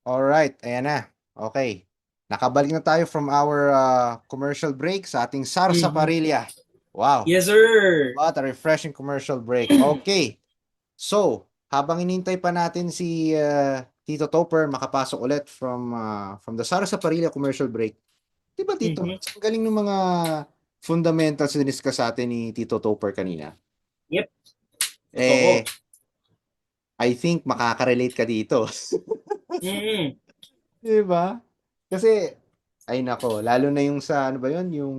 Alright, ayan na. Okay. Nakabalik na tayo from our commercial break sa ating Mhm. Sarsaparilla. Wow, Yes, sir. what a refreshing commercial break. Okay, so habang inintay pa natin si Tito Topper makapasok ulit from the Sarsaparilla commercial break. Di ba Tito, Mhm. ang galing ng mga fundamentals na diniscuss sa atin ni Tito Topper kanina. Yep, totoo. Eh, I think makaka-relate ka dito. Mhm. Di ba? Kasi, ay nako, lalo na yung sa, ano ba yun, yung,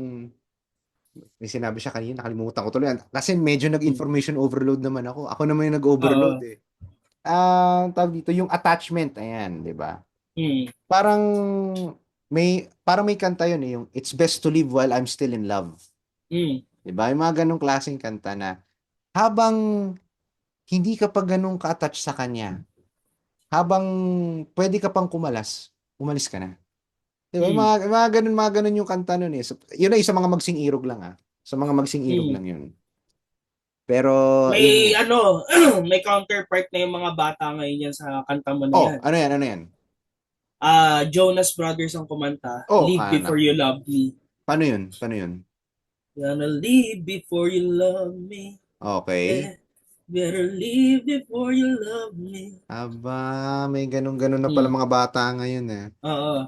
may sinabi siya kanina, nakalimutan ko tuloy. Kasi medyo Mhm. nag-information overload naman ako. Ako naman yung nag-overload Oo. eh. Tawag dito, yung attachment, ayan, di ba? Mhm. Parang, parang may kanta yun eh, yung, It's best to live while I'm still in love. Mhm. Di ba? Yung mga ganong klaseng kanta na, habang hindi ka pa ganun ka-attach sa kanya, habang pwede ka pang kumalas, umalis ka na. Di ba? Mhm. Mga ganun yung kanta nun eh. So, yun ay sa mga magsing irog lang ah. Sa mga magsing irog Mhm. lang yun. Pero, yun nga. May may counterpart na yung mga bata ngayon yan sa kanta mo na Oh, yan. ano yan, ano yan? Jonas Brothers ang kumanta, Oh, Live Before You nako. Love Me. Paano yun? Paano yun? Gonna live before you love me. Okay. Yeah, better live before you love me. Aba, may ganun-ganun na pala Hmm. mga bata ngayon eh. Oo.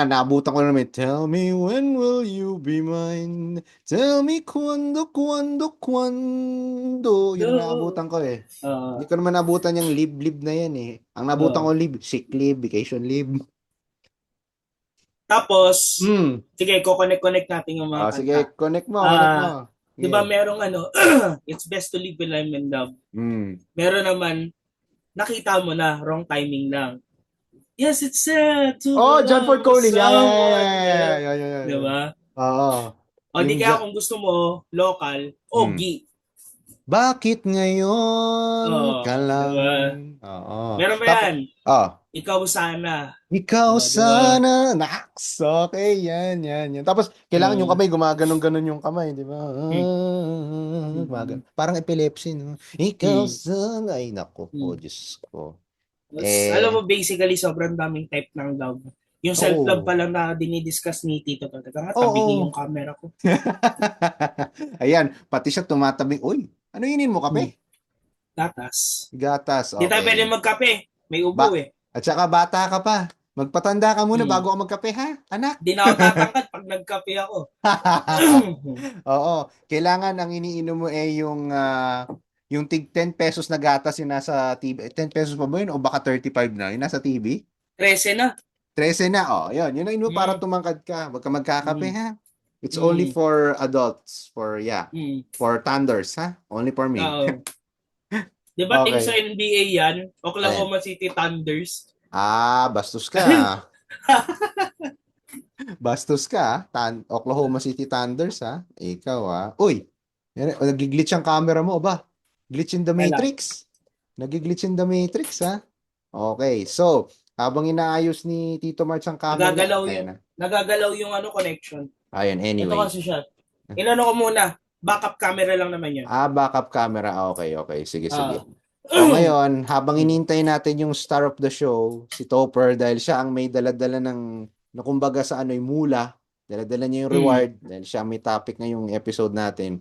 Naabutan ko na naman. Tell me when will you be mine? Tell me cuando. Yun ang Do. naabutan ko eh. Hindi Oo. ko naman naabutan yung live na yan eh. Ang naabutan ko Oo. live, sick leave, vacation leave. Tapos, Hmm. sige, ko-connect natin yung mga Sige, kanta. connect mo. Di ba Sige. merong It's best to live when I'm in love. Hmm. Meron naman, nakita mo na, wrong timing lang. Yes, it's sad to Oh, John Ford love Coley. Yeah, yeah, yeah, someone yeah, yeah, else. yeah, yeah, yeah, Di yeah. ba? Oo. O di Yung kaya ja kung gusto mo, local, hmm. Ogi. Bakit ngayon Oh, ka di lang? ba? Oo. Meron ba Tapos, yan? oh, Ikaw sana. ikaw Oh, di ba? sana. Naks. Okay, yan. Tapos, kailangan yung Mm. kamay, gumaganon-ganon yung kamay, di ba? Mm. Mm. Parang epilepsy, no? Ikaw Mm. sana. Ay, naku po, Mm. Diyos ko. Alam Eh, mo, basically, sobrang daming type ng love. Yung self-love pa oo. lang na dinidiscuss ni Tito to. Teka nga, tabingin yung Oo. camera ko. Ayan, pati siya tumatabing, uy, ano inin mo, Hmm. kape? Gatas. Gatas, Di tayo pwede okay. magkape. May ubo eh. At saka bata ka pa. Magpatanda ka muna Hmm. bago ka magkape, ha, anak? Di na ako tatangkad pag nagkape ako. Oo, kailangan ang iniinom mo yung tig 10 pesos na gatas yung nasa TV. 10 pesos pa ba yun? O baka 35 na? Yung nasa TV? 13 na. 13 na, oh. Yun ang inom mo para Hmm. tumangkad ka. Huwag ka magkakape, Hmm. ha? It's only Hmm. for adults. Yeah. Hmm. For thunders, ha? Only for me. Oo. Di ba team sa Okay. NBA yan? Ayan. Oklahoma City Thunders. Bastos ka. Bastos ka, Oklahoma City Thunders, ha? Ikaw, ha? Uy, nag-glitch ang camera mo, ba? Glitch in the Wala. Matrix. Nag-glitch in the Matrix, ha? Okay, so, habang inaayos ni Tito March ang camera niya, Nagagalaw ayan yung na. connection. Ayan, Ito anyway. kasi siya. Inano ko muna. Backup camera lang naman yan. Backup camera. Okay. Sige. Ah. O ngayon, habang inintay natin yung star of the show, si Topper, dahil siya ang may daladala na kumbaga sa ano'y mula, daladala niya yung Mm. reward, dahil siya ang may topic ngayong episode natin.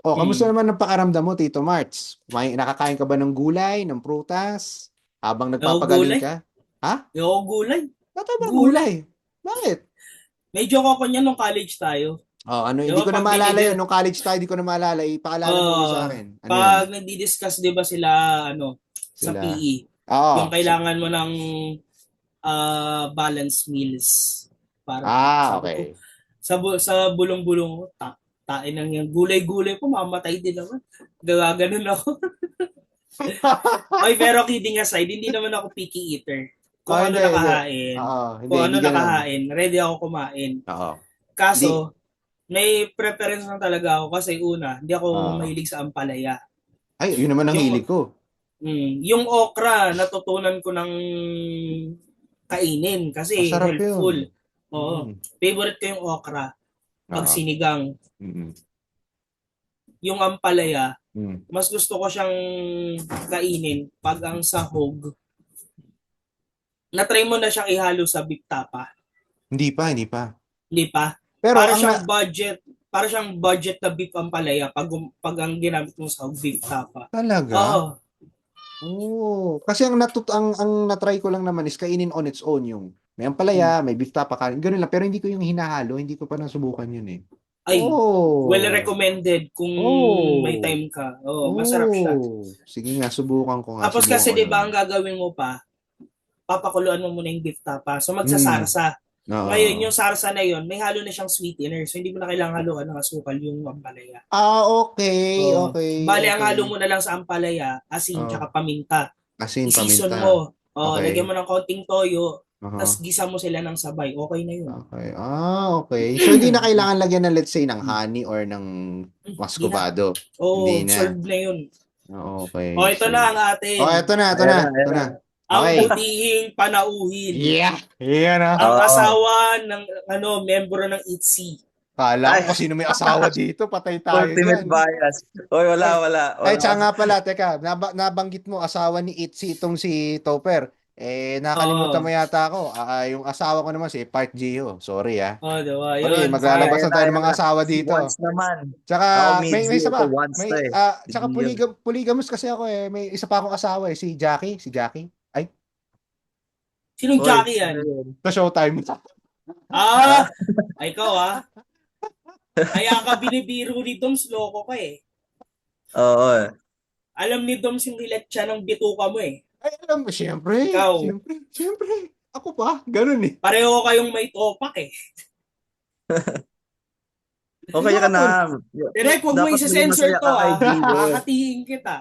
O, kamusta Mm. naman ang pakaramdam mo, Tito Marts? Nakakain ka ba ng gulay, ng prutas, habang Yung nagpapagaling gulay. ka? Ha? Yung gulay. Ba't ba ng Gulay. gulay? Bakit? Medyo ako niya nung college tayo. Ano, Di hindi ba ko na pag maalala yun. Nung college tayo, hindi ko na maalala. Ipaalala mo ulit sa akin. Ano yun? pag nagdi-discuss 'di ba sila sa Sila. PE, yung Oo. kailangan mo ng balance meals. Para sabi ko Okay. sa bulong-bulong ko, tain ng yung gulay-gulay ko, mamatay din naman. Gaganon ako. Oy, pero kidding aside, hindi naman ako picky eater. Kung ano Hindi. nakahain, Oo, kung ano hindi ganun. nakahain, ready ako kumain. Oo. Hindi. Kaso, may preference lang talaga ako kasi una, hindi ako Oo. mahilig sa ampalaya. Ay, yun naman ang Yung hilig ko. yung okra natutunan ko ng kainin kasi Masarap yun. helpful. Oo. Mm. Favorite ko yung okra pag Oo. sinigang. Mm. Yung ampalaya, Mm. mas gusto ko siyang kainin pag ang sahog Na-try mo na siyang ihalo sa beef tapa? Hindi pa, hindi pa. Hindi pa? Pero Para ang na, siyang budget, para siyang budget na beef ang palaya pag ang ginamit mo sa beef tapa. talaga? Oo. Oo. Kasi ang na-try ko lang naman is kainin on its own yung may ampalaya, may beef tapa kanin, ganun lang. Pero hindi ko yung hinahalo, hindi ko pa nasubukan yun eh. Ay, well Oh. recommended kung may Oh. time ka. Oo, masarap siya. Oh. Sige nga, subukan ko nga, Tapos subukan kasi ko 'di yun. ba ang gagawin mo pa, papakuluan mo muna yung beef tapa. So Hmm. magsasarsa. Ngayon, Oo. yung sarsa na yon, may halo na siyang sweetener. So hindi mo na kailangan haluan ng asukal yung ampalaya. Okay, Oh, okay, bale ang okay. halo mo na lang sa ampalaya, asin Oh, tsaka paminta. asin, I-season paminta. mo. Oh, lagyan Okay. mo ng konting toyo, tapos Uh-huh. gisa mo sila ng sabay. Okay na yun. Okay. Okay. So, hindi na kailangan lagyan ng, let's say, ng honey or ng Hindi na. muscovado. Hindi Oh, na. serve na yun. Oh, Okay. ito na Sige. ang Oh, atin. eto na, eto Ayan na, na, eto ayan na. na. Ang Okay. butihing panauhin. Yeah. Yan na. Ang Oo. asawa ng membro ng ITZY. Kala Ay, ko kung sino may asawa dito, patay tayo ultimate dyan. bias. Oy, Ay, wala ay, tsaka nga kasi. pala, teka, nabanggit mo asawa ni Itzy itong si Topper. Nakalimutan mo Oo. yata ako. Yung asawa ko naman si Park Ji-ho. Sorry ah. Oh, diba? Sorry, Yun. Ay, maglalabas ayan na na, tayo ng ayan mga na. asawa Si dito. Once naman. Tsaka Ako, may Midzi, isa ito pa. Once to eh. Tsaka Hindi yun. polygamous kasi ako eh. May isa pa akong asawa eh, si Jackie, Ay, Sinong Oy, Jackie ano yan? yun? sa Showtime. Ah, Ah, ay ikaw ah. Kaya ka binibiro ni Doms, loko ka eh. oo. Alam ni Doms yung hilatsya ng bituka mo eh. Ay, alam mo, siyempre, Ikaw, siyempre, siyempre. Ako pa, ganun eh. pareho kayong may topak eh. Okay Sino ka ka na. tol? Direk, huwag mo Dapat maging isa-sensor masaya to ka kay ah. Gio. Kakatiin kita.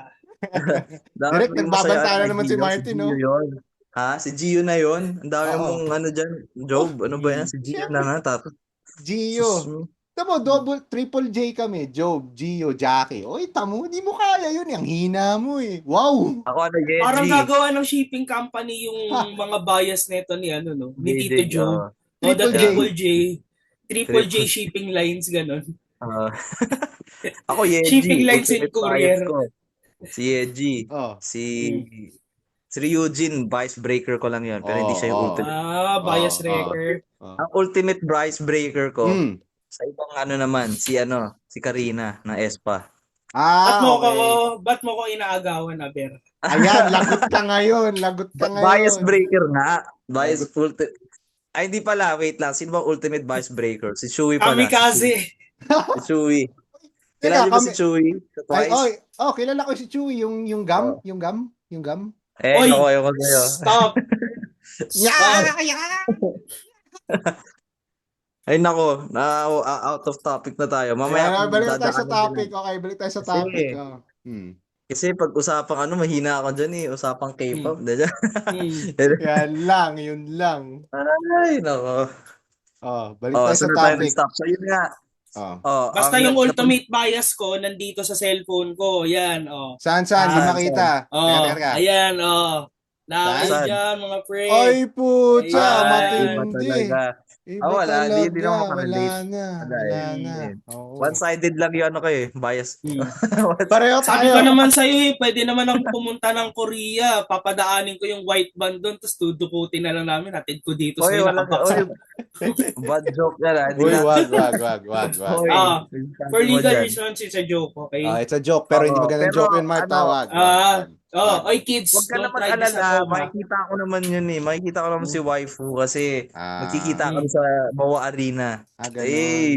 Dapat Direct, maging masaya nagbabanta ka na kay naman si Gio. Si Martin, no? Gio yun. Ha? Si Gio na yun. Ang dami Oo. mong ano dyan. Oh, Job, ano ba yan? Si Gio na siyempre. nga. Tapos, sus Gio. mo. Tamo, triple J kami. Job, Gio, Jackie. Oy, tamo, di mo kaya yun. Ang hina mo eh. Wow. Ako ano, Parang Yeji. gagawa ng shipping company yung Ha, mga bias nito ni ano no, ni Tito Gigi. Joe. O the triple Yeah. J. Triple J. Triple J Triple. shipping lines ganon. Uh, ako, Shipping Yeji. lines and Ultimate bias courier. ko. Si Yeji. Oh, Si Hmm. si Ryujin, vice breaker ko lang yun. Pero hindi oh, siya yung oh, ultimate. Ah, oh, bias oh, wrecker. oh. Ang ultimate vice breaker ko, Hmm. sa ibang ano naman, si Karina ng Espa. Okay. Ba't mo ko inaagawan, Aber? Ayan, lagot ka ngayon. Lagot ka Bias ngayon. breaker nga. Bias Lagot. ultimate. Ay, hindi pala. Wait lang. Sino ba ultimate vice breaker? Si Chewy pala. Kamikaze. Si Chewy. Teka, Kilala niyo ba si Chewy? Sa Ay, Twice? kilala ko si Chewy, yung gum, Oh. yung gum. Eh, Oy, ako ko sa'yo. stop. Stop. Yeah! Ay, nako. Out of topic na tayo. Mamaya Ayan, kung balik tayo sa dadaanan topic. sila. Okay, balik tayo sa Kasi, topic. Oh. kasi pag usapang ano, mahina ako dyan eh. Usapang K-pop. Hmm. Diyan. Hmm. Yan lang, yun lang. Ay, nako. Balik tayo sa Sunod tayo topic. stop. So, yun nga. Basta Ang yung ultimate bias ko nandito sa cellphone ko. Yan, oh. Saan, di Ah, makita? Oh, Teka. ayan, oh. Nakakayo Saan? dyan, mga pre. Ay, putya, Ayan. Ay, iba matindi. talaga. Iba Wala. Di talaga. naman Wala makarelate. na. Wala Wala eh. na. Eh, Oo. One-sided lang yun ano kayo eh. Bias. Hmm. Pareho Sabi tayo. ko naman sa'yo pwede naman akong pumunta ng Korea. Papadaanin ko yung white band doon, tapos dudukutin na lang namin. Hatid ko dito Oy, sa'yo wala ka. Oy, nakabaksa. bad joke yan ah. Di Uy, na. wag. Oy, Ah, For sabi mo legal dyan. reasons, it's a joke, okay? It's a joke, pero hindi magandang Pero joke yun, Marta. ano, Wag. Oy kids, Huwag ka don't naman try this at alala, home, ha? makikita ko naman yun eh. Makikita ko naman si waifu kasi magkikita kami Hmm. sa Bawa Arena. Ganun. Eh,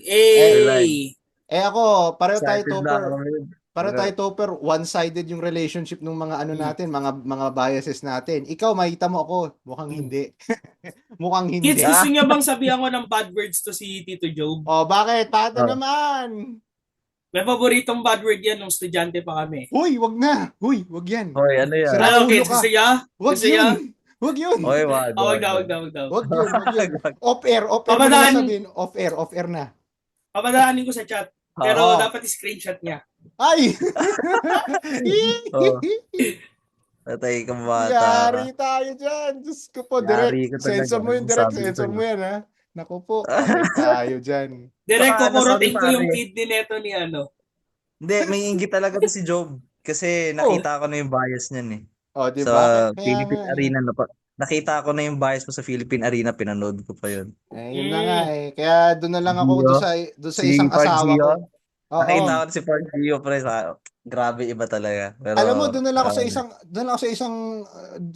Hey! Ako, pareho tayo, excited lang Topper. kami. Pareho tayo, Topper. One-sided yung relationship ng mga ano natin, mga biases natin. Ikaw, makita mo ako. Mukhang hindi. Mukhang hindi. Kids, gusto niya bang sabihan ko ng bad words to si Tito Job? Bakit? Pato Oh. naman. May paboritong bad word yan nung estudyante pa kami. Huy, wag na. Huy, wag yan. Hoy, ano yan? Sira Ano, ulo kids, ka. gusto niya? Wag Gusto niya? yun. Wag yun. Hoy, wag. Wag daw. Wag yun. Off-air mo na Papadaan. sabihin. Off-air na. Papadaanin ko sa chat. Pero Oo. dapat screenshot niya. Ay! Oh. Patay kang bata. Yari tayo dyan. Diyos ko po, Yari direct. ka talaga. Sensor mo yun, direct. Sabi ko Sensor sa'yo. mo yan, ha? Naku po, patay tayo dyan. Direct Saka, kukurutin nasabi ko yung pare. kidney neto ni ano. Hindi, may inggit talaga to si Job. Kasi nakita ko na yung bias niyan eh. O, di Sa ba? Kaya Philippine nga, Arena. nakita ko na yung bias mo sa Philippine Arena, pinanood ko pa yun. Yun na nga eh. Kaya doon na lang ako Gio, doon sa si isang Park asawa ko. Gio. Oo. Nakita ko na si Park Gio, pre. Grabe, iba talaga. Pero, Alam mo, doon lang ako sa isang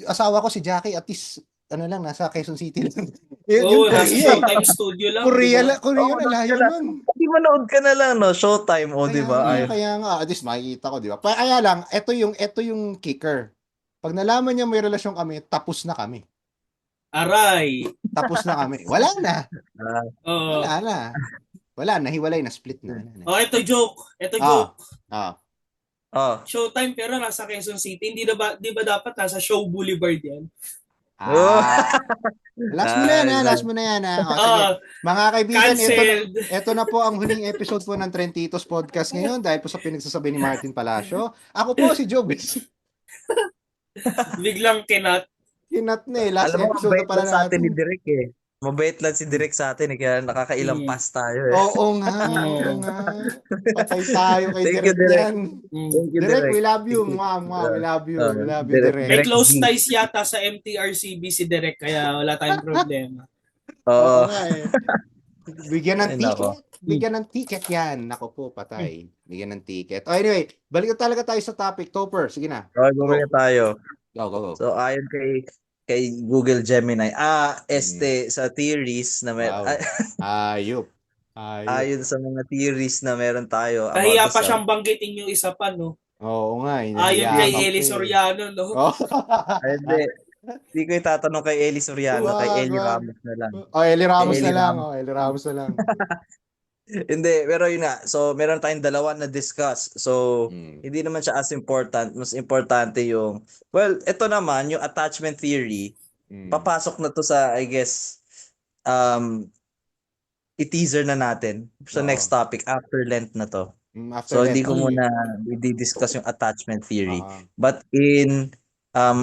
asawa ko si Jackie at least ano lang nasa Quezon City lang. Yun Oo, nasa Korea eh. Showtime Studio lang, di ba? Korea na manood ka layo na. nun. Hindi manood ka na lang, no? Showtime, di ba? Ay, Kaya nga, at least makikita ko, di ba? Kaya lang, ito yung kicker. Pag nalaman niya may relasyon kami, tapos na kami. Aray. Tapos na kami. Wala na. ah, Oo. Wala na. Wala na, hiwalay na, split na. Wala na. Oh, ito joke. Ito Ah, joke. ah. oh. Showtime pero nasa Quezon City. Hindi na ba, di ba dapat nasa Show Boulevard yan? Oh. Ah, last mo na yan ha, Nice, last nice. mo na yan ha. O sige, Ah, mga kaibigan, canceled. ito na po ang huling episode po ng Trentitos Podcast ngayon dahil po sa pinagsasabi ni Martin Palacio. Ako po si Jobis. Biglang kinat. Kinat na eh, last Alam mo, episode na mabait pala lang sa atin ni natin. Direk eh. Mabait lang si Direk sa atin eh, kaya nakakailang Mm. pass tayo eh. Oo nga, oo Mm. nga. Patay tayo kay Thank you, Direk Direk. yan. Mm. Thank you, Direk, Direk. we love you. Thank you. We love you. We love you, Direk, Direk. May Direk close G. ties yata sa MTRCB si Derek kaya wala tayong problema. Oo Oo. nga eh. Bigyan ng Ay, ticket. nako. Bigyan ng ticket yan. Nako po, patay. Bigyan ng ticket. Oh, anyway, balik na talaga tayo sa topic. Topper, sige na. Okay, bumili Go. tayo. Go. So, ayon kay Google Gemini, sa theories na Wow. Ayop. ayon sa mga theories na meron tayo about Kahiya the pa sun. siyang banggitin yung isa pa, no? Oo nga. Ayon Inahiya kay ka Eli pa eh. Soriano, no? Oh. Ay, hindi ko itatanong kay Eli Soriano, kay Eli Wag. Ramos na lang. Oh, Eli Ramos Eli na lang. Ramos. Oh, Eli Ramos na lang. Hindi, pero yun nga. So, meron tayong dalawa na discuss. So, Mm. hindi naman siya as important. Mas importante yung, well, ito naman, yung attachment theory, papasok na to sa, I guess, i-teaser na natin sa Oo. next topic after Lent na to. After So, that, hindi ko okay. muna i-discuss yung attachment theory. Ah. But in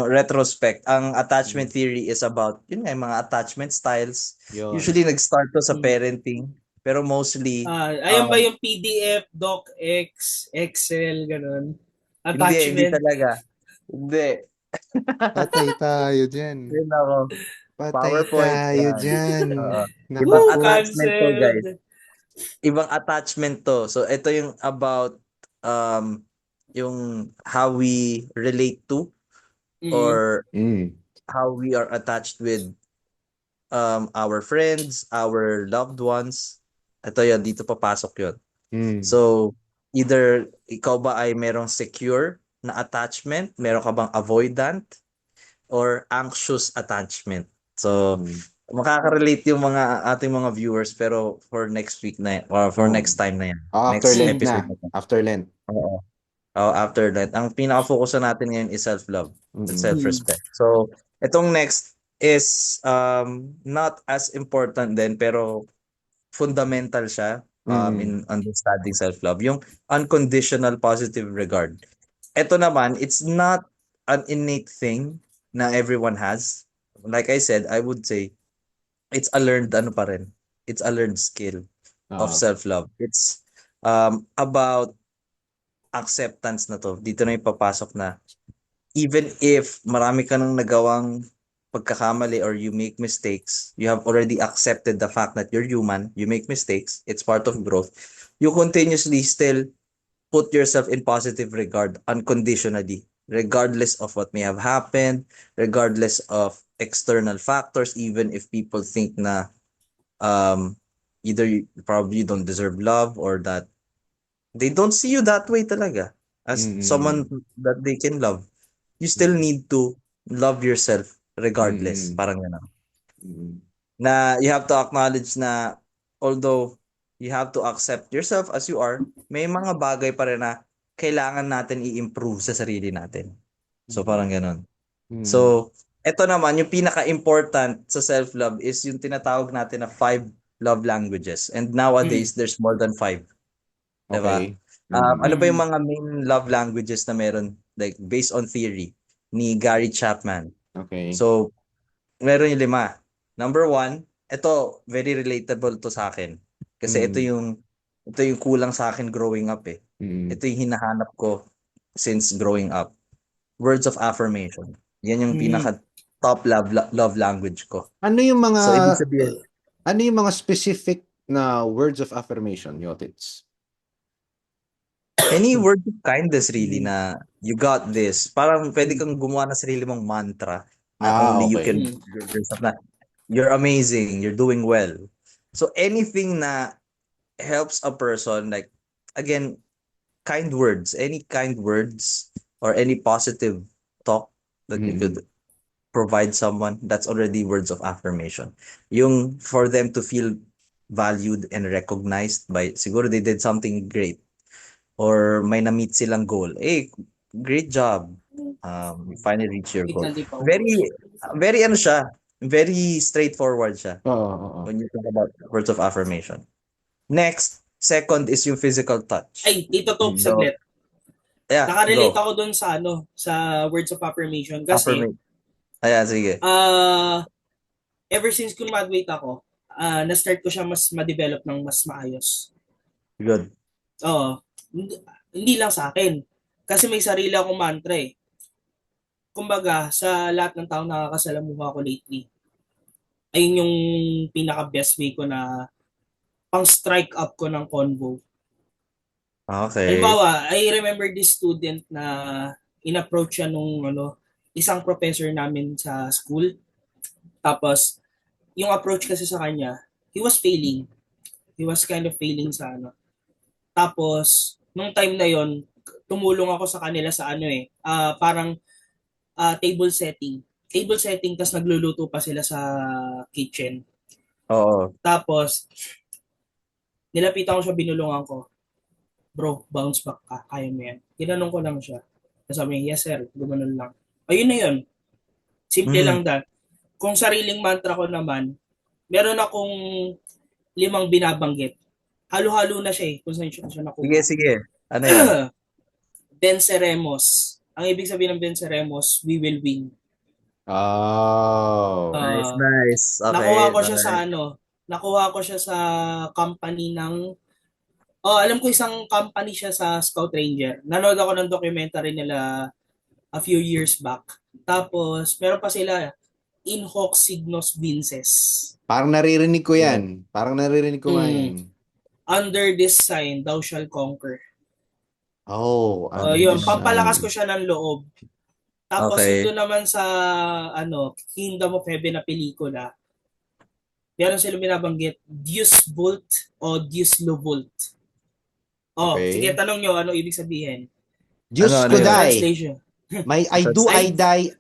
retrospect, ang attachment theory is about, yun nga, yung mga attachment styles. Yun. Usually, nag-start to sa parenting. Pero mostly, Ayan ba yung PDF, DocX, Excel, ganun? hindi Attachment. talaga. Hindi. Patay tayo dyan. Yun ako. Patay PowerPoint. tayo Yan. dyan. Oo. Naku Ibang po. attachment to, guys. Canceled. Ibang attachment to. So, ito yung about yung how we relate to or how we are attached with our friends, our loved ones. Ito yan, dito papasok yun. So, either ikaw ba ay merong secure na attachment, meron ka bang avoidant, or anxious attachment. So, makaka-relate yung mga ating mga viewers pero for next week na yan, or for next time na yan. After Next Lent episode na. na. After Lent. Oo. After that. Ang pinaka-focus na natin ngayon is self-love and self-respect. So, itong next is not as important din pero fundamental siya in understanding self-love. Yung unconditional positive regard. Ito naman, it's not an innate thing na everyone has. Like I said, I would say it's a learned It's a learned skill of self-love. It's about acceptance na to. Dito na yung papasok na even if marami ka nang nagawang pagkakamali or you make mistakes, you have already accepted the fact that you're human, you make mistakes, it's part of growth. You continuously still put yourself in positive regard unconditionally, regardless of what may have happened, regardless of external factors, even if people think na either you probably don't deserve love or that they don't see you that way talaga as someone that they can love. You still need to love yourself regardless. Parang gano'n. Na you have to acknowledge na although you have to accept yourself as you are, may mga bagay pa rin na kailangan natin i-improve sa sarili natin. So parang gano'n. So, eto naman, yung pinaka-important sa self-love is yung tinatawag natin na 5 love languages. And nowadays, there's more than 5. Diba? Okay. Ano ba yung mga main love languages na meron? Like, based on theory ni Gary Chapman. Okay. So, meron yung 5. Number 1, ito, very relatable to sa akin. Kasi ito yung kulang sa akin growing up eh. Ito yung hinahanap ko since growing up. Words of affirmation. Yan yung top love language ko. Ano yung mga So, ibig sabihin, ano yung mga specific na words of affirmation, Yotits? any word of kindness really Mm. na you got this. Parang pwede kang gumawa ng sarili mong mantra na only you Okay. can give yourself na you're amazing, you're doing well. So anything na helps a person, like, again, kind words, any kind words or any positive talk that you could provide someone, that's already words of affirmation. Yung for them to feel valued and recognized by, siguro they did something great or may na-meet silang goal. Hey, great job. You finally reach your goal. Hindi pa Very, very ano siya, very straightforward siya Oo. when you talk about words of affirmation. Next, second is yung physical touch. Ay, Tito Top, So, saglit. yeah, Nakarelate go. ako dun sa sa words of affirmation kasi Affirmation. Ayan, sige. ever since graduate ako, na-start ko siya mas ma-develop ng mas maayos. Good. Oo. Hindi lang sa akin. Kasi may sarili akong mantra eh. Kumbaga, sa lahat ng taong nakakasalamuha ko lately, ayun yung pinaka-best way ko na pang-strike up ko ng convo. Okay. Halimbawa, I remember this student na in-approach siya nung isang professor namin sa school. Tapos, yung approach kasi sa kanya, he was failing. He was kind of failing sa Tapos, nung time na yon, tumulong ako sa kanila sa parang table setting. Table setting, tas nagluluto pa sila sa kitchen. Oo. Tapos, nilapitan ko siya, binulungan ko. Bro, bounce back ka, kaya mo yan. Tinanong ko lang siya. Sabi niya, yes sir, gumanon lang. Ayun na yun. Simple lang that. Kung sariling mantra ko naman, meron akong 5 binabanggit. Halo-halo na siya kung saan siya nakuha. Sige. Ano yan? Venceremos. Ang ibig sabihin ng venceremos, we will win. Oh. Nice. Okay. Nakuha ko siya sa company ng alam ko isang company siya sa Scout Ranger. Nanood ako ng documentary nila a few years back. Tapos, meron pa sila In Hoc Signos Vinces. Parang naririnig ko yan. Parang naririnig ko nga yan. Under this sign, thou shall conquer. Oh, yun, pampalakas ko siya ng loob. Tapos, ito naman sa Kingdom of Heaven na pelikula, meron silang binabanggit, Deus Vult o Deus Lovult. Sige, tanong nyo, ano ibig sabihin? Diyos ko die. Translation. May I die,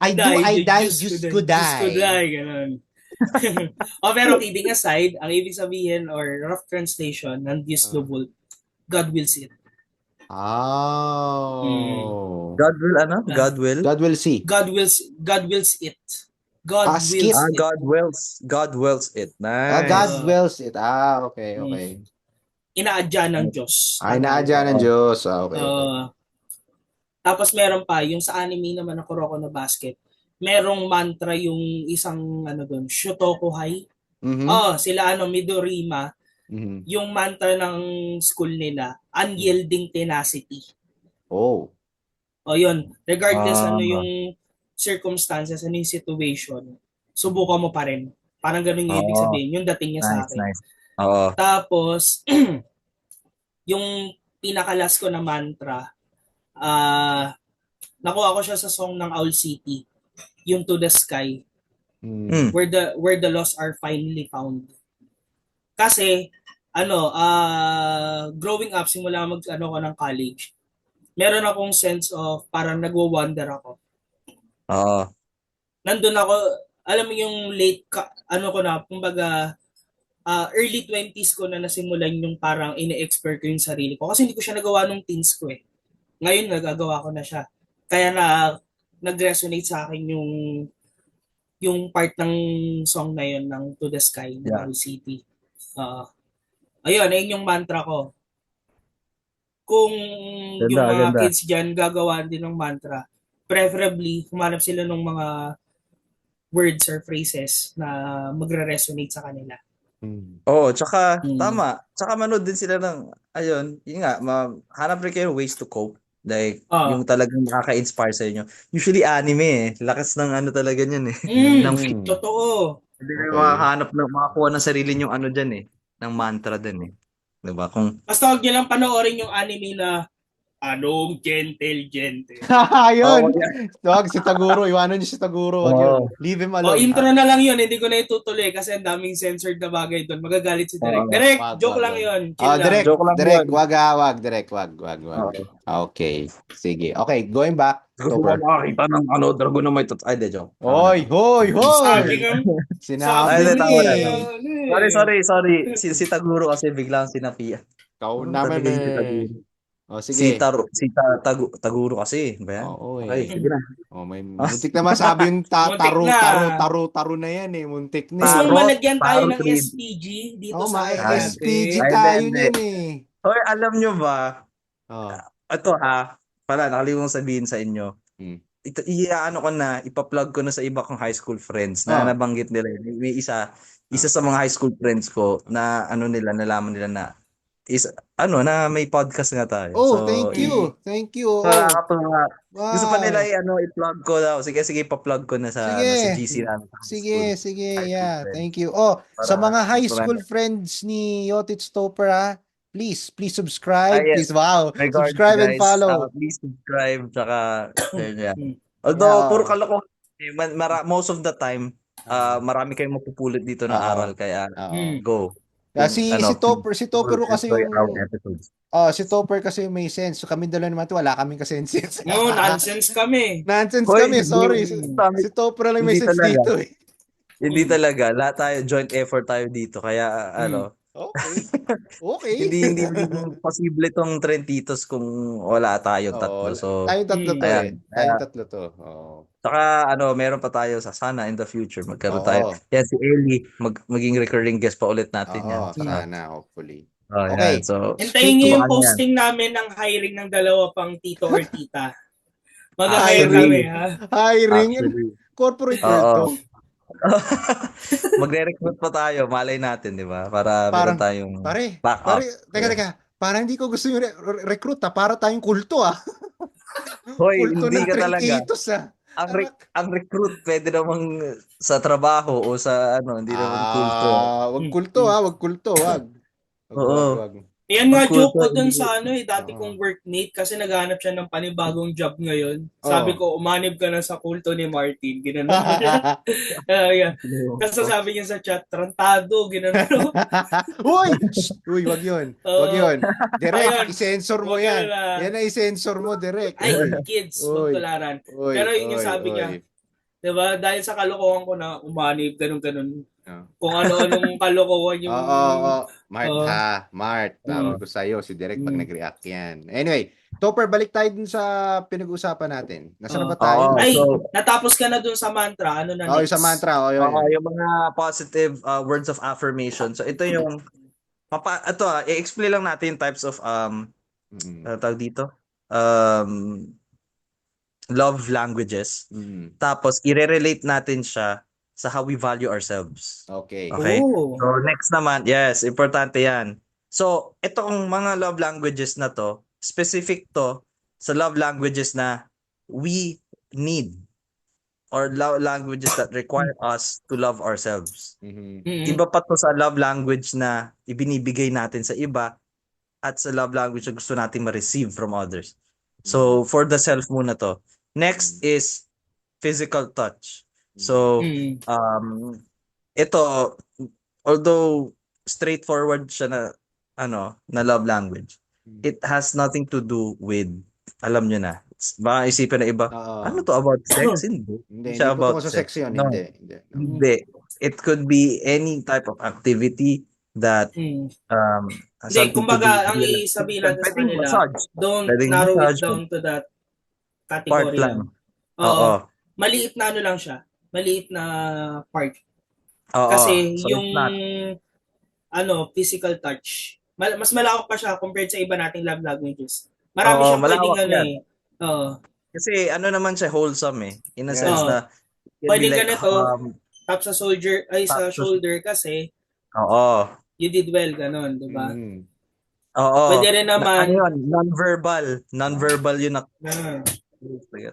Diyos ko die. Diyos ko die, ganun. Pero kidding aside, ang ibig sabihin or rough translation ng Deus Lovult, God wills it. Oh. God will ano? God will? God will see. God wills it. God wills it. God wills it. Nice. God wills it. Okay. Inaadya ng Diyos. Inaadya ng Diyos. Okay. Tapos meron pa, yung sa anime naman na Kuroko no Basket, merong mantra yung isang doon, Shotokuhai. Sila Midorima. Yung mantra ng school nila, unyielding tenacity. Yun. Regardless yung circumstances, yung situation, subukan mo pa rin. Parang ganun yung ibig sabihin. Yung dating niya sa akin. Nice. Tapos, yung pinakalas ko na mantra, nakuha ko siya sa song ng Owl City, yung To the Sky, where the lost are finally found. Kasi, growing up, simula ko ng college, meron akong sense of parang nagwo-wonder ako. Nandun ako, alam mo yung late, kumbaga, early 20s ko na nasimulan yung parang ine-explore ko yung sarili ko. Kasi hindi ko siya nagawa nung teens ko eh. Ngayon, nagagawa ko na siya. Kaya nag-resonate sa akin yung part ng song na yun ng To the Sky ng Owl City. Ayun yung mantra ko. Kung yung mga kids dyan gagawa din ng mantra, preferably, humanap sila ng mga words or phrases na magre-resonate sa kanila. Tsaka tama. Tsaka manood din sila ng, yun nga, hanap rin kayo ways to cope Like, Ah. yung talagang nakaka-inspire sa inyo. Usually anime eh. Lakas ng ano talaga niyan eh. ng Totoo. Hindi Okay. makahanap ng makakuha ng sarili niyong ano diyan eh, ng mantra din eh. 'Di ba? Kung Basta huwag niyo lang panoorin yung anime na Anong Gentle. Yun. wag yan. Wag si Taguro. Iwanan niyo si Taguro. Wag yun. Oo. Leave him O, alone. intro na lang yun. Hindi ko na itutuloy kasi ang daming censored na bagay doon. Magagalit si Direk. Oo. Direk, Wag, joke wag, lang wag. yun. Chill lang. Direk, Joke lang Direk, yun. wag, Direk, wag. Oo. Okay. Sige. Okay, going back. Gusto mo Topper. makakita ng ano, dragon na may ay, de joke. Hoy! Sabi nga, Sinabi Ay, sabi tama, nga, ni. tama. Sorry. Si Taguro kasi biglang sinapian. Ikaw naman Sabi kasi si eh. Taguro. O, Si sige. Taguro kasi, ba yan? Oo Okay, eh. sige na. May muntik na masabi yung Muntik na. taro na yan eh. Muntik na Gusto eh. mo malagyan tayo Tarot ng read. SPG dito Oh, sa ano SPG natin? Ay, tayo hindi. niyan eh. Hoy, alam nyo ba, Oh. ito nakalimutan sabihin sa inyo. Ito, ano ko na, ipa-plug ko na sa iba kong high school friends na nabanggit nila. May isa sa mga high school friends ko na nalaman nila na na may podcast nga tayo. Oh, So, thank you. Thank you. Oh. nakakatuwa. Wow. Gusto pa nila i-plug ko daw. Sige, ipa-plug ko na sa sa GC namin sa high school. Sige. High school Yeah, friends. thank you. Oh, sa Para- mga high para- school friends ni Yotit Stopper, please subscribe. yes. Please, wow. Regards, Subscribe and guys. follow. Please subscribe. Tsaka, yan. Although, puro kalokohan. Most of the time, marami kayong mapupulot dito ng aral. Kaya, go. Si Topper kasi yung si Topper kasi may sense. So kami dalawa naman wala kaming sense. No, nonsense kami. Sorry. Si Topper lang may Hindi sense talaga. dito eh. Hindi talaga. Lahat tayo, joint effort tayo dito. Kaya, Okay. hindi posible tong Trentitos kung wala tayong tatlo. So, tayong tatlo to ayan. Tayong tatlo to. Saka meron pa tayo sana in the future magkaroon Oo. tayo. Yan si Ellie maging recurring guest pa ulit natin yan. Oo, sana hopefully. Okay. Okay. So, Hintayin niyo yung tumakan yan. posting namin ng hiring ng dalawa pang tito or tita. Mag-hire Actually, kami, ha? Hiring Actually. corporate Oo. world to. Magre-recruit pa tayo, malay natin, di ba? Para meron tayong backup. Teka. Parang hindi ko gusto yung recruit para tayong kulto Hoy, Kulto hindi ng ka talaga. Trentitos Ang recruit pwede namang sa trabaho o sa hindi naman kulto. Wag kulto. Wag. Yan nga Ang joke ko kulto, dun hindi- sa dati kong workmate kasi naghahanap siya ng panibagong job ngayon. Sabi ko, umanib ka na sa kulto ni Martin. Ginanon ko siya. Yeah. Kasi sabi niya sa chat, trantado, ginanon. Uy, wag yun. Direk, Ayun. i-censor mo Wag yan. yun na. Yan na i-censor mo, Direk. Ay, kids, magtularan. Pero yun yung sabi niya. Diba? Dahil sa kalokohan ko na umanib, ganun-ganun. Kung ano-anong kalokohan yung... Mart. Tawag ko sa'yo, si Direk pag nag-react yan. Anyway, Topper, balik tayo dun sa pinag-usapan natin. Nasaan na ba tayo? Ay, natapos ka na dun sa mantra. Ano na next? Yung sa mantra. Yung mga positive words of affirmation. So, ito yung i-explain lang natin types of tawag dito. Love languages. Tapos, i-relate natin siya sa how we value ourselves. Okay. Oh. So, next naman, yes, importante yan. So, itong mga love languages na to, specific to sa love languages na we need or love languages that require us to love ourselves. Iba pa to sa love language na ibinibigay natin sa iba at sa love language na gusto nating ma-receive from others. So, for the self muna to. Next is physical touch. So, ito, although straightforward siya na love language, it has nothing to do with, alam nyo na, baka isipin na iba, ano to about sex? Hindi. Hindi siya about sa sex yun. No. Hindi. It could be any type of activity that Hindi, kumbaga, ang isabihin natin sa kanila, don't narrow it down to that category. Part lang. Oo. Maliit na lang siya. Maliit na part. Kasi so yung physical touch, mas malawak pa siya compared sa iba nating love languages. Marami siyang pwedeng kasi naman siya wholesome in a sense na pwedeng ganito tap sa shoulder kasi you did well, ganon, di ba? Oo. Pwede rin Ano naman, yun? Non-verbal. Non-verbal yun. ah,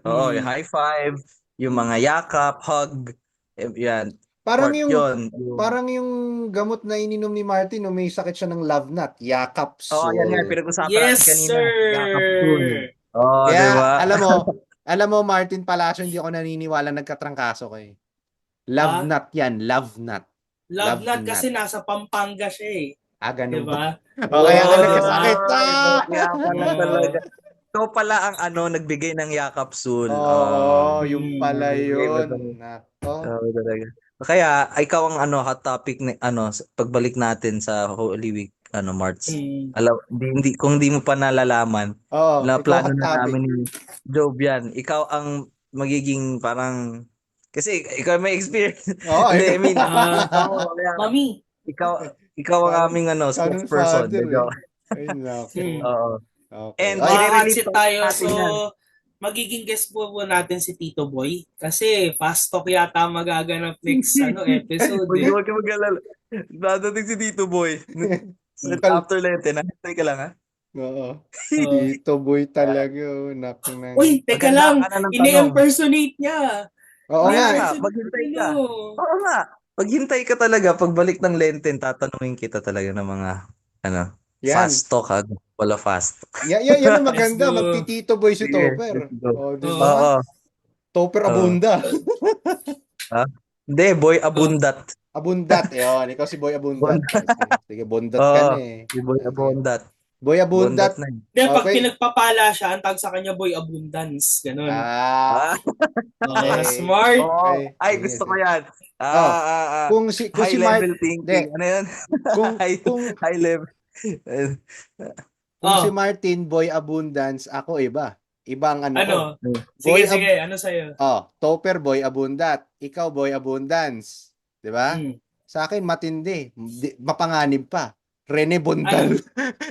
Oo, yung mm, high five, yung mga yakap, hug. Yan. Parang Part yung yun. Yung, parang yung gamot na ininom ni Martin no, may sakit siya ng love knot, oh, yan nga. Yakapsul. Pinag-usapan yes, natin kanina. Yakap soon. sir! Oo, di Kaya ba? alam mo Martin Palacio, hindi ako naniniwala nagkatrangkaso kayo. Love Ah, knot yan, love knot. love Love not knot. kasi nasa Pampanga siya eh. Ganun 'Di ba? ba? O kaya ka Oo, 'di ba? nagkasakit. Kaya pala talaga. Oo. Ikaw pala ang nagbigay ng yakap soon. Oo, yung pala Nagbigay mo yun. talaga. Nako. Oo, talaga. Kaya, ikaw ang hot topic ni, pagbalik natin sa Holy Week, March. Mm. Kung hindi mo pa nalalaman, Oo, na ikaw plano hot na topic. namin ni Job yan. Ikaw ang magiging parang, kasi ikaw may experience. Oo, Hindi, I mean, Ah, kaya, mami. ikaw, ikaw ang Canon, aming Canon spokesperson. father eh. Medyo. Ay, nako. Mm. Oo. Okay. And Ay, Hot i-relate seat pa tayo. So, natin yan. magiging guest po natin si Tito Boy. Kasi fast talk yata magaganap next episode Huwag eh. huwag ka mag-alala. Dadating si Tito Boy. Kal- After Lente, nahintay ka lang ha. Oo. Oh. Tito Boy talaga. Oh, nako nang. Uy, teka Maganda lang. ka na ng tanong. Ini-impersonate niya. Oo nga Kaya nga, eh. Ini-impersonate maghintay niya, ka. no? Oo nga. Maghintay ka talaga. Pagbalik ng Lenten, tatanungin kita talaga ng mga, Yan. fast talk ha. Wala fast talk. Yan ang Let's maganda. go. Magti-Tito Boy si Sige, let's Topper. go. Oh, di Oo. ba? Oo. Topper Oo. Abunda. Ha? Hindi, Boy Oh. Abundat. Abundat. Yun. Ikaw si Boy Abundat. Abundat. Sige, bundat ka Oo. na eh. Si Boy Okay. Abundat. Boy Bundat Abundat. na yun. Hindi, pag Okay. pinagpapala siya, ang tag sa kanya, Boy Abundance. Ganun. Ah, Ah, okay. Smart. oo. Okay. Ay, Sige, gusto ko sige. yan. Oh, Ah. kung High si Mart, level de, thinking. Ano yun? kung High, kung high level. kung si Oh, Martin Boy Abundance, ako iba. Ibang ano ko. ano? Sige, Boy sige. Ano sa'yo? Topper Boy Abundat. Ikaw Boy Abundance. 'Di ba? Mm. Sa akin matindi, mapanganib pa. Rene Bondal. Ano?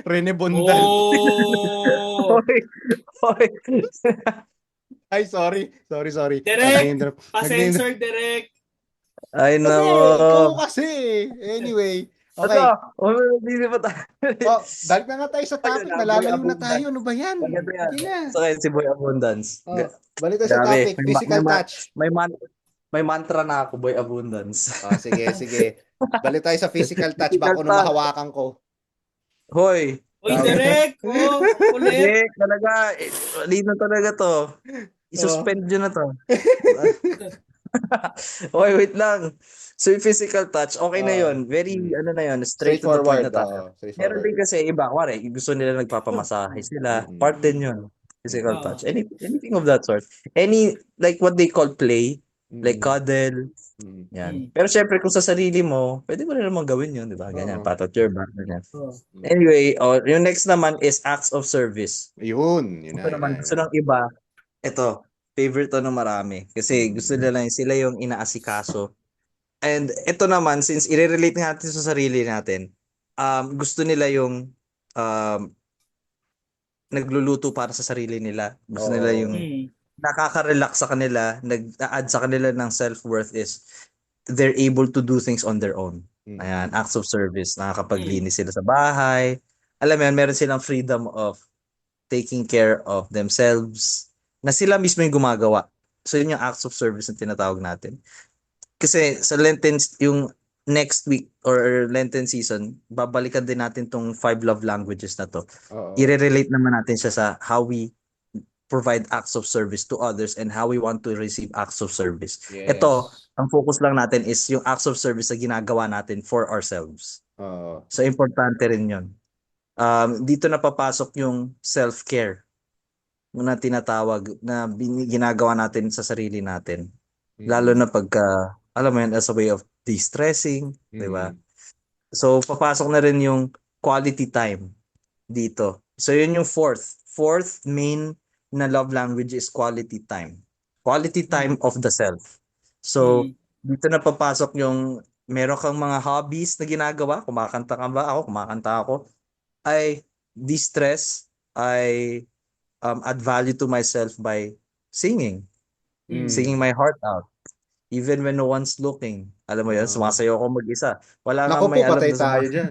Rene Bondal. Oh! Hoy, hoy. Ay, sorry. Sorry. Direk! Nag-name drop. Nag-name drop. Pa-sensor, Direk! Ay, Kasi, nako. ikaw kasi. Anyway, Ito, okay. hindi pa tayo. Balik na nga tayo sa Ayun topic. na, Boy Nalalayo na tayo. Abundance. Ano ba yan? Maganda yan. Sige na. So, kaya si Boy Abundance. Balik tayo sa Grabe. topic. Physical touch. May mantra na ako, Boy Abundance. Sige. Balik tayo sa physical touch. Physical Baka nung touch. mahawakan ko. Hoy, Uy, Direk! Oh, ulit! hindi, talaga, lino talaga to. Oh. I-suspend nyo na to. Hoy, wait lang. So, yung physical touch, okay na yun. Very, na yun, straight to the point Straightforward. na tayo. Meron Straightforward. din kasi iba, kuwari, gusto nila nagpapamasahe sila. Part din yun. Physical Oo. touch. Anything of that sort. Like what they call play, like cuddle. Yan. Pero syempre, kung sa sarili mo, pwede mo rin naman gawin yun, di ba? Ganyan, pat on your back, ganyan. Oh. Anyway, yung next naman is acts of service. Yun Gusto ng iba, ito, favorite to ng marami. Kasi gusto nila sila yung inaasikaso. And ito naman, since i-relate natin sa sarili natin, gusto nila yung nagluluto para sa sarili nila. Gusto nila yung nakaka-relax sa kanila, nag-add sa kanila ng self-worth is they're able to do things on their own. Ayan, acts of service. Nakakapaglinis sila sa bahay. Alam mo yan, meron silang freedom of taking care of themselves na sila mismo yung gumagawa. So yun yung acts of service na tinatawag natin. Kasi sa Lenten, yung next week or Lenten season, babalikan din natin tong 5 love languages na to. I-relate naman natin siya sa how we provide acts of service to others and how we want to receive acts of service. Yes. Ito, ang focus lang natin is yung acts of service na ginagawa natin for ourselves. So, importante rin yun. Dito na papasok yung self-care na tinatawag na ginagawa natin sa sarili natin. Lalo na pagka, alam mo yan, as a way of de-stressing, di ba? So, papasok na rin yung quality time dito. So, yun yung fourth main na love language is quality time. Quality time of the self. So, dito na papasok yung meron kang mga hobbies na ginagawa. Kumakanta ka ba? Kumakanta ako. I de-stress. I add value to myself by singing. Singing my heart out. Even when no one's looking. Alam mo yan, sumasayaw ako mag-isa. Wala nga Naku may po, alam patay doon sa tayo mga... dyan.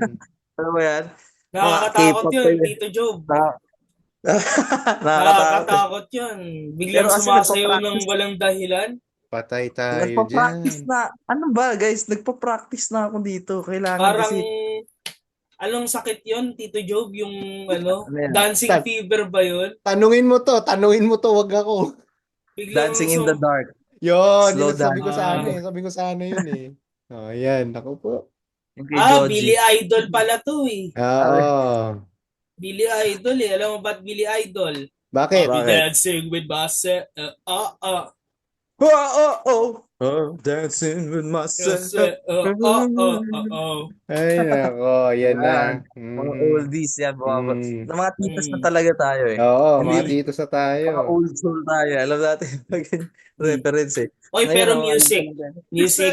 Alam mo yan? Nakakatakot K-pop yun, kayo. Tito Job. Nakakatakot. Nakakatakot yun. Pero Biglang kasi sumasayaw ng walang dahilan. Patay tayo nagpa-practice dyan. na. Ano ba, guys? Nagpa-practice na ako dito. Kailangan Parang, kasi, anong sakit yun, Tito Job? Yung, ano yan? dancing fever ba yun? Tanungin mo to, wag ako. Biglang, Dancing in the dark. Yun, Slow yun sabi dance. ko sana eh. Sabi ko sana yun eh. Oh, yan. Ako po. Yung kay Joji. Billy Idol pala to eh. Oo. Billy Idol eh. Alam mo ba't Billy Idol? Bakit? I'll be Bakit? dancing with myself. Oh, oh, oh. Oh, dancing with myself. Yes, Ay, nako. Yan na. Yan. Mga oldies yan. Mm. Mga titas na Mm. talaga tayo eh. Oo, Hindi, mga dito sa tayo. mga old soul tayo. Alam natin reference eh. Oy, Ngayon, pero ang music. Music,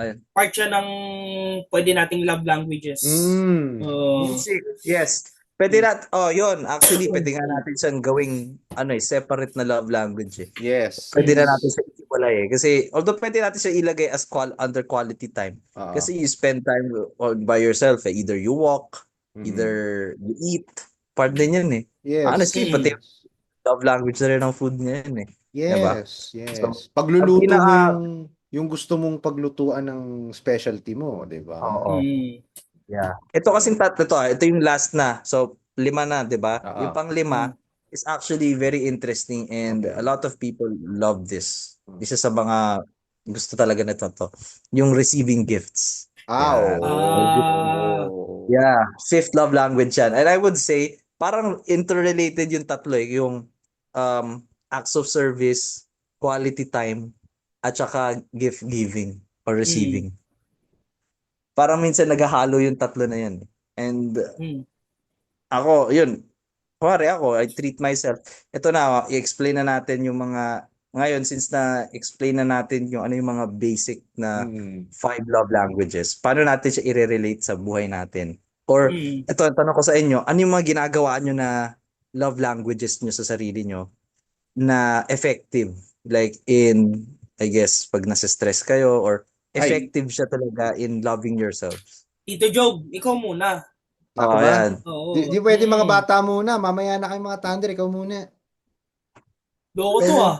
Ayun. part siya ng pwede nating love languages. Mm. Music. Yes. Pwede yun. Actually, pwede nga natin siyang gawing, separate na love language eh. Yes. Pwede na natin siya iwalay eh. Kasi, although pwede natin siya ilagay as under quality time. Oo. Kasi you spend time by yourself eh. Either you walk, Mhm. either you eat. Part din yan eh. Yes. Honestly, pati love language na rin ang food ngayon eh. Diba? Yes, yes. So, Pagluluto ang mo pinaka- yung gusto mong paglutuan ng specialty mo, di ba? Oo. Mm. Yeah. Ito kasing tatlo to. Ito yung last na. So, 5 na, 'di ba? Oo. Yung pang-5 is actually very interesting and Okay. a lot of people love this. Isa sa mga gusto talaga nito to. Yung receiving gifts. Yan. Yeah, 5th love language yan. And I would say parang interrelated yung tatlo eh. Yung acts of service, quality time, at saka gift giving or receiving. Parang minsan naghahalo yung tatlo na yan. And ako, yun. Kuwari ako, I treat myself. Ito na, i-explain na natin yung mga, ngayon, since na-explain na natin yung ano yung mga basic na 5 love languages, paano natin siya i-relate sa buhay natin? Or, ito, tanong ko sa inyo, ano yung mga ginagawa nyo na love languages nyo sa sarili nyo na effective? Like in, I guess, pag nasa-stress kayo or effective siya talaga in loving yourselves. Tito Job, ikaw muna. Ako ba? Yan. Oo. Di pwede mga bata muna. Mamaya na kayo mga thunder. Ikaw muna. Loko to ah.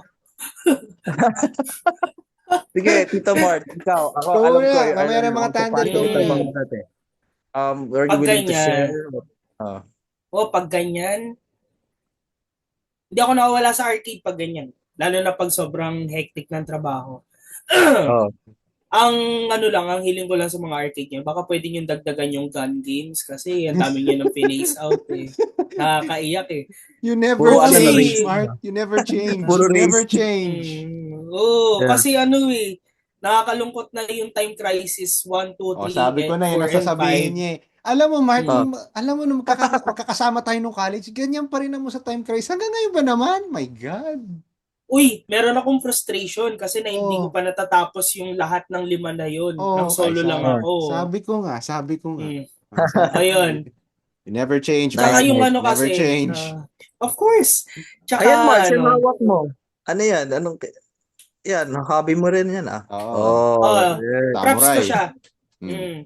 Sige, Tito Mart, ikaw. Ako, Ikaw alam muna. ko. Mamaya na mga thunder. Ikaw muna. Are you Pag willing to ganyan. share? Pag ganyan, hindi ako nakawala sa arcade pag ganyan. Lalo na pag sobrang hectic ng trabaho. Ang ang hiling ko lang sa mga arcade niya, baka pwede nyo dagdagan yung gun games kasi ang dami nyo ng pinace out eh. Nakakaiyak eh. You never Puro change, race. Mark. You never change. Puro You never race. change. Oo, Yeah. kasi nakakalungkot na yung time crisis 1, 2, 3, Sabi ko na yun, 4, and nasasabihin 5. niya eh. Alam mo, Mark, Oh. alam mo nung magkakasama tayo nung college, ganyan pa rin mo sa time crisis. Hanggang ngayon ba naman? My God. Uy, meron akong frustration kasi na hindi ko Oh. pa natatapos yung lahat ng 5 na yun. Oh, Nang solo lang ako. Sabi ko nga. Ayun. You never change, Tsaka Mark. yung Never kasi, change. of course. Tsaka Ayan, Mark, yung hawak mo. Ano yan? Yan, hobby mo rin yan ah. Oo. Yeah. Props ko Samurai. siya.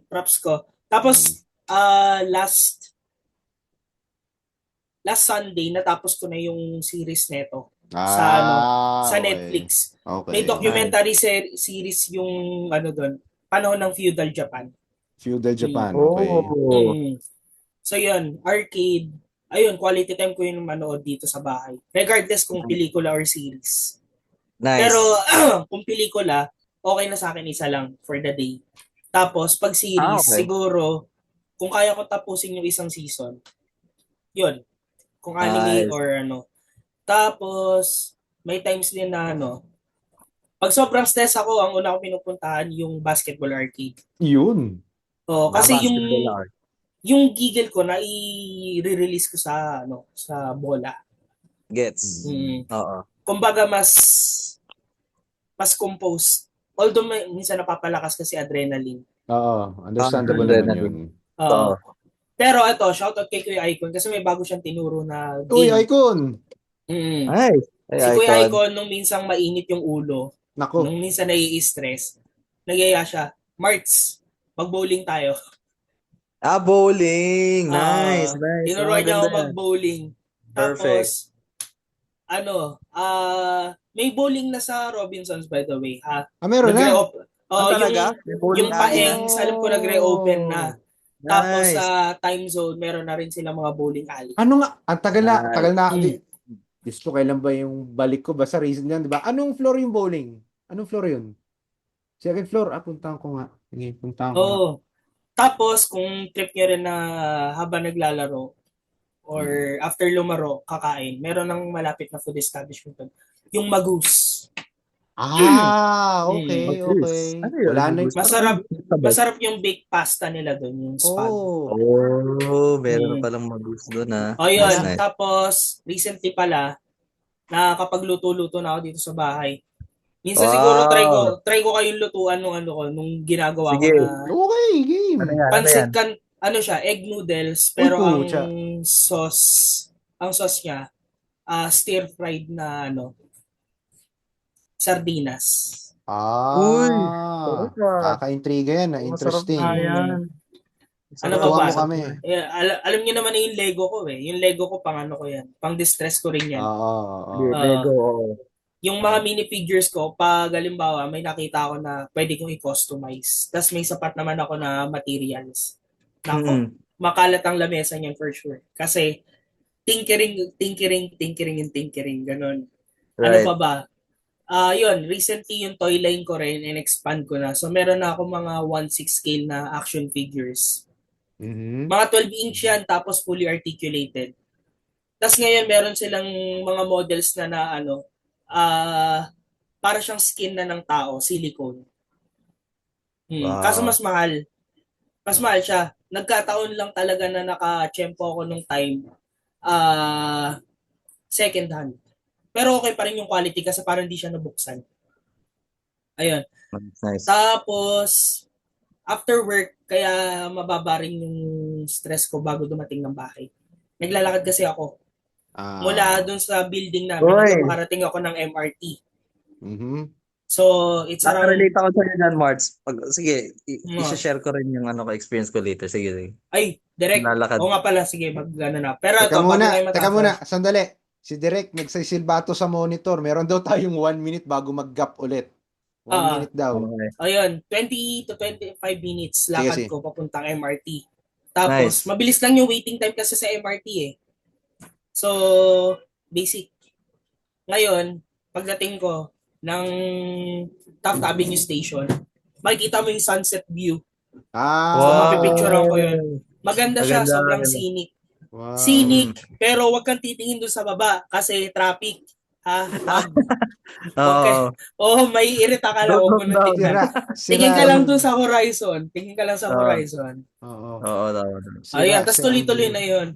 Props ko. Tapos, last Sunday, natapos ko na yung series neto. Sa okay. Netflix. Okay. May documentary series yung doon, panahon ng feudal Japan. Feudal Japan, okay. So yun, arcade. Ayun, quality time ko yung manood dito sa bahay. Regardless kung pelikula or series. Nice. Pero kung pelikula, okay na sa akin isa lang for the day. Tapos pag series, siguro kung kaya ko tapusin yung isang season, yun. Kung anime or Tapos may times din na pag sobrang stress ako, ang una ko pinupuntahan yung basketball arcade. Yun. Kasi yung giggle ko na i-release ko sa bola. Gets. Oo. Kumbaga mas composed. Although minsan napapalakas kasi adrenaline. Oo, understandable naman yun. Pero ito, shoutout kay Kuya Icon kasi may bago siyang tinuro na game. Uy, Icon! Si Kuya Icon, nung minsang mainit yung ulo, Nako. nung minsan nai-stress, nagyaya siya, Marts, mag-bowling tayo. Bowling. Nice, nice. Tinuruan niya Ganda ako yan. mag-bowling. Perfect. Tapos, may bowling na sa Robinsons by the way, ha? Meron na. Ah, talaga? May bowling Yung alley na? Paengs, alam ko nag-reopen na. Tapos Nice. sa time zone, meron na rin silang mga bowling alley. Ano nga? Ang tagal na. Mm. Diyos ko, kailan ba yung balik ko? Basta reason yan, di ba? Anong floor yung bowling? Anong floor yun? Second floor? Puntahan ko nga. Sige, puntahan ko nga. Oo. Tapos, kung trip nyo rin na habang naglalaro or after lumaro, kakain, meron ng malapit na food establishment doon. Yung Magus. Okay, okay. Ano yun? Wala na. Masarap yung baked pasta nila doon, yung spag. Meron na palang mag-gusto doon, ha? Yun. Nice, nice. Tapos, recently pala, nakakapagluto-luto na ako dito sa bahay. Minsan siguro try ko kayong lutuan nung ginagawa Sige. ko na Okay, game. Ano yan? pancit siya, egg noodles, pero ang pucha. sauce niya, stir fried na sardinas. Uy, sarap ah. Kaka-intriga yan. Masarap Interesting. nga yan. Ano Sarap. ba? Tuwa mo kami. Alam niyo naman yung Lego ko eh. Yung Lego ko ko yan. Pang distress ko rin yan. Oo. Lego. Yung mga minifigures ko, pag halimbawa may nakita ako na pwede kong i-customize. Tapos may sapat naman ako na materials. Makalat ang lamesa niyan for sure. Kasi tinkering. Ganon. Ano Right. pa ba? Yun, recently yung toy line ko rin, in-expand ko na. So meron na ako mga 1/6 scale na action figures. Mhm. Mga 12-inch yan, tapos fully articulated. Tapos ngayon, meron silang mga models na para siyang skin na ng tao, silicone. Wow. Kaso mas mahal. Mas mahal siya. Nagkataon lang talaga na naka-tsempo ako nung time. Second hand. Pero okay pa rin yung quality kasi parang hindi siya nabuksan. Ayun. Nice. Tapos, after work, kaya mababa rin yung stress ko bago dumating ng bahay. Naglalakad kasi ako. Mula dun sa building namin, hanggang makarating ako ng MRT. Mhm. So, it's around... Nakarelate ako sa'yo dyan, Marts. Sige, i-share ko rin yung experience ko later. Sige. Ay, direct. Lalakad. Oo nga pala, sige, na. Pero Teka ito, muna, sandali. Si Direk, nagsisilbato sa monitor. Meron daw tayong 1 minute bago mag-gap ulit. 1 minute daw. Okay. Ayun, 20 to 25 minutes lakad ko papuntang MRT. Tapos, Nice. mabilis lang yung waiting time kasi sa MRT eh. So, basic. Ngayon, pagdating ko ng Taft Avenue Station, makikita mo yung sunset view. So, mapipicturean ko yun. Maganda siya, sobrang scenic. Wow. Scenic, pero wag kang titingin doon sa baba kasi traffic. Ha? Oo. May irita ka lang. Huwag mo nang tingnan. Tingin ka lang doon sa horizon. Oo. Ayan, tapos tuloy-tuloy na yun.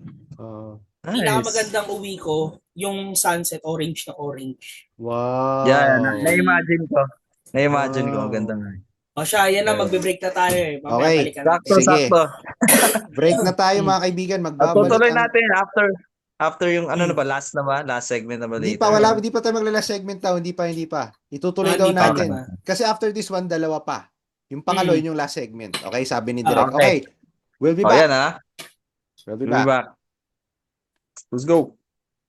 Nice. Pinakamagandang uwi ko, yung sunset, orange na orange. Wow. Yeah, na-imagine ko. Ang ganda nga. O siya, yan na, magbe-break na tayo eh. Okay. Sakto. Break na tayo mga kaibigan. Magbabalik. Tutuloy natin after yung last segment na ba Hindi later? pa tayo magla-last segment daw. Hindi pa. Itutuloy daw natin. Kasi after this one, dalawa pa. Yung pangalo, yun yung last segment. Okay, sabi ni Direk. Okay. We'll be back. We'll be back. Let's go.